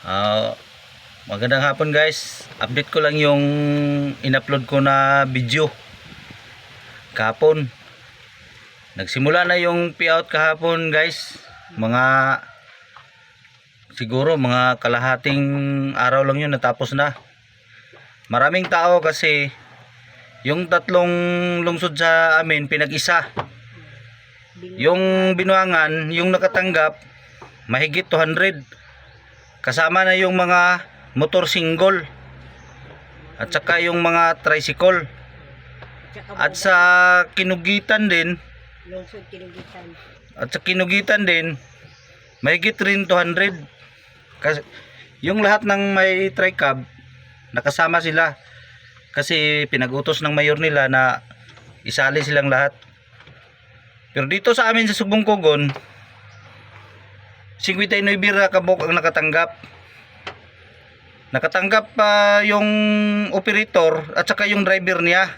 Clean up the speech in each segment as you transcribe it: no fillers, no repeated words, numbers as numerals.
Ah, Magandang hapon guys. Update ko lang yung in-upload ko na video kahapon. Nagsimula na yung payout kahapon guys. Siguro mga kalahating araw lang yun, natapos na. Maraming tao kasi yung tatlong lungsod sa amin pinag-isa. Yung Binuangan, yung nakatanggap mahigit 200. Kasama na yung mga motor single at saka yung mga tricycle. At sa Kinugitan din, Lungsod Kinugitan. at sa Kinugitan din mahigit rin 200. Kasi yung lahat ng may tri-cab nakasama sila kasi pinag-utos ng mayor nila na isali silang lahat. Pero dito sa amin sa Sugbong-Kogon, 59 kabuk ang nakatanggap. Nakatanggap pa yung operator at saka yung driver niya.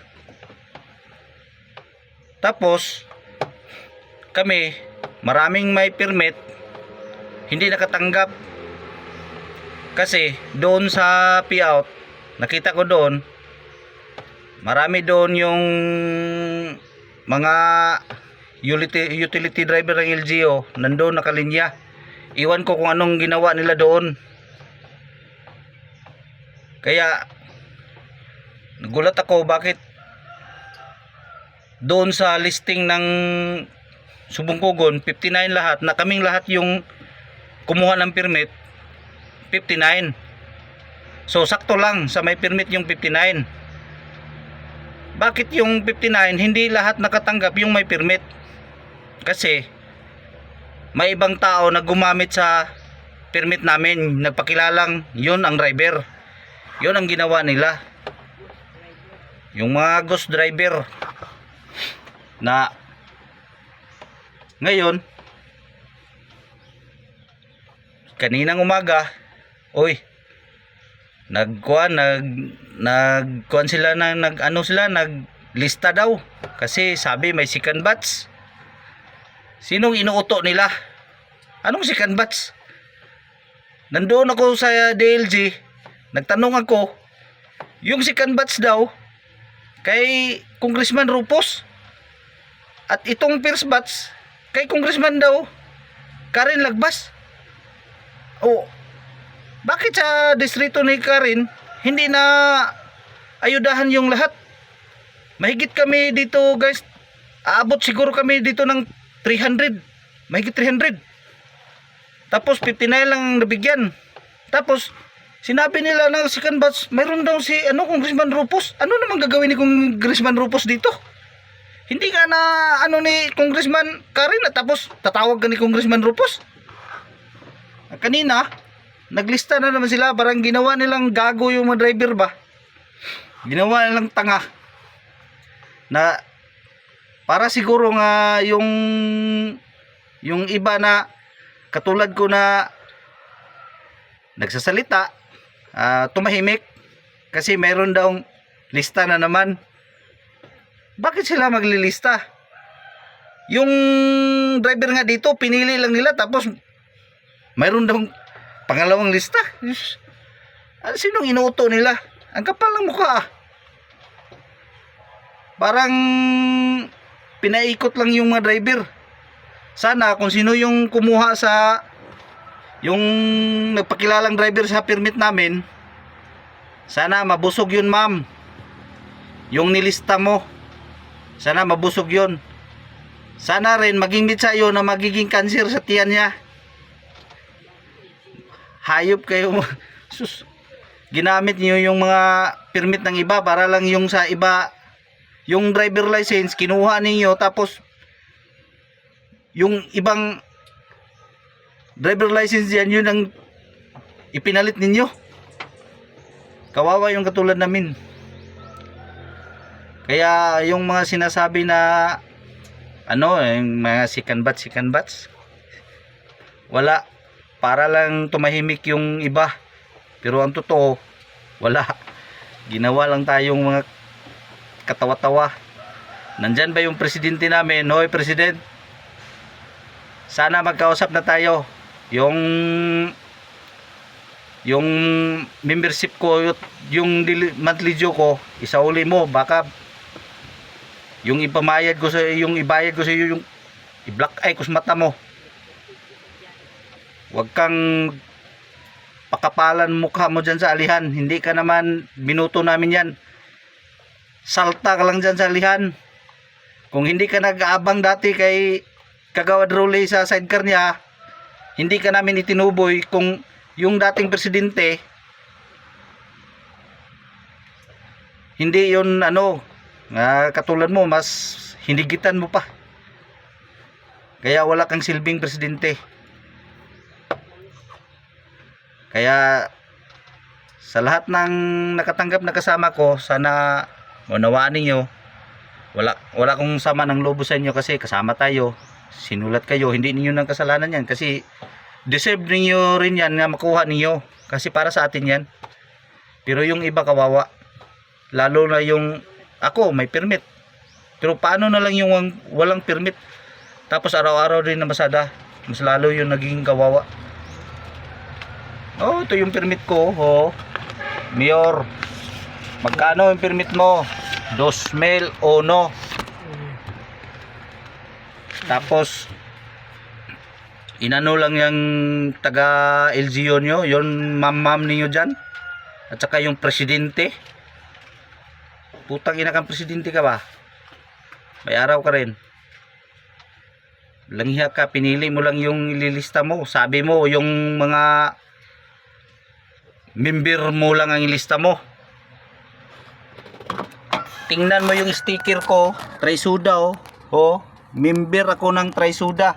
Tapos kami, maraming may permit hindi nakatanggap. Kasi doon sa payout, nakita ko doon, marami doon yung mga utility driver ng LGU nandoon nakalinya. Iwan ko kung anong ginawa nila doon. Kaya nagulat ako bakit doon sa listing ng Sugbong-Kogon 59 lahat, na kaming lahat yung kumuha ng permit 59. So sakto lang sa may permit yung 59. Bakit yung 59 hindi lahat nakatanggap yung may permit? Kasi may ibang tao na gumamit sa permit namin, nagpakilalang yun ang driver. Yun ang ginawa nila, yung mga ghost driver. Na ngayon, kaninang umaga, nagkuan sila ng naglista daw kasi sabi may second batch. Sinong inuuto nila? Anong second batch? Nandoon ako sa DLG, nagtanong ako, yung second batch daw kay Congressman Rupos, at itong first batch kay Congressman daw Karen Lagbas. O bakit sa distrito ni Karen hindi na ayudahan yung lahat? Mahigit kami dito guys, aabot siguro kami dito ng 300, mahigit 300. Tapos 59 lang nabigyan. Tapos sinabi nila ng second batch mayroon daw si Congressman Rupos. Ano naman gagawin ni Congressman Rupos dito? Hindi nga na ni Congressman Karen, at tapos tatawag ka ni Congressman Rupos. Kanina naglista na naman sila, parang ginawa nilang gago yung mga driver ba, ginawa nilang tanga, na para siguro nga yung iba na katulad ko na nagsasalita, tumahimik kasi mayroon daw lista na naman. Bakit sila maglilista? Yung driver nga dito pinili lang nila, tapos mayroon daw pangalawang lista. Sinong inuuto nila? Ang kapal ng mukha. Parang pinaikot lang yung mga driver. Sana kung sino yung kumuha sa yung nagpakilalang driver sa permit namin, sana mabusog yun ma'am. Yung nilista mo, sana mabusog yun. Sana rin maging mitsa yun na magiging cancer sa tiyan niya. Hayop kayo. Sus, ginamit niyo yung mga permit ng iba para lang yung sa iba, yung driver license kinuha ninyo, tapos yung ibang driver license yan, yun ang ipinalit ninyo. Kawawa yung katulad namin. Kaya yung mga sinasabi na yung mga second batch, wala, para lang tumahimik yung iba. Pero ang totoo, wala. Ginawa lang tayong mga katawa-tawa. Nandyan ba yung presidente namin? Hoy president, sana magkausap na tayo. Yung yung membership ko, yung monthly due ko, isauli mo, baka yung ibayad ko sa iyo, yung i-black eye ko sa mata mo. Huwag kang pakapalan mukha mo dyan sa alihan. Hindi ka naman minuto namin yan. Salta ka lang dyan sa alihan. Kung hindi ka nag-aabang dati kay Kagawad Rolly sa sidecar niya, hindi ka namin itinuboy. Kung yung dating presidente, hindi yun katulad mo, mas hinigitan mo pa. Kaya wala kang silbing presidente. Kaya sa lahat ng nakatanggap na kasama ko, sana maunawaan ninyo, wala kong sama ng lobo sa inyo kasi kasama tayo, sinulat kayo, hindi niyo nang kasalanan yan kasi deserve niyo rin yan na makuha niyo kasi para sa atin yan. Pero yung iba kawawa, lalo na yung ako may permit, pero paano na lang yung walang permit tapos araw-araw din na masada, mas lalo yung naging kawawa. Oh, ito yung permit ko, oh. Mayor, magkano yung permit mo? 2,000 no. Tapos inano lang yung taga LGU nyo, yung ma'am niyo dyan, at saka yung presidente. Putang ina kang presidente ka ba? May araw ka rin. Langhiya ka, pinili mo lang yung ililista mo. Sabi mo yung mga member mo lang ang ilista mo. Tingnan mo yung sticker ko, Trisuda, oh. Oh, member ako ng Trisuda.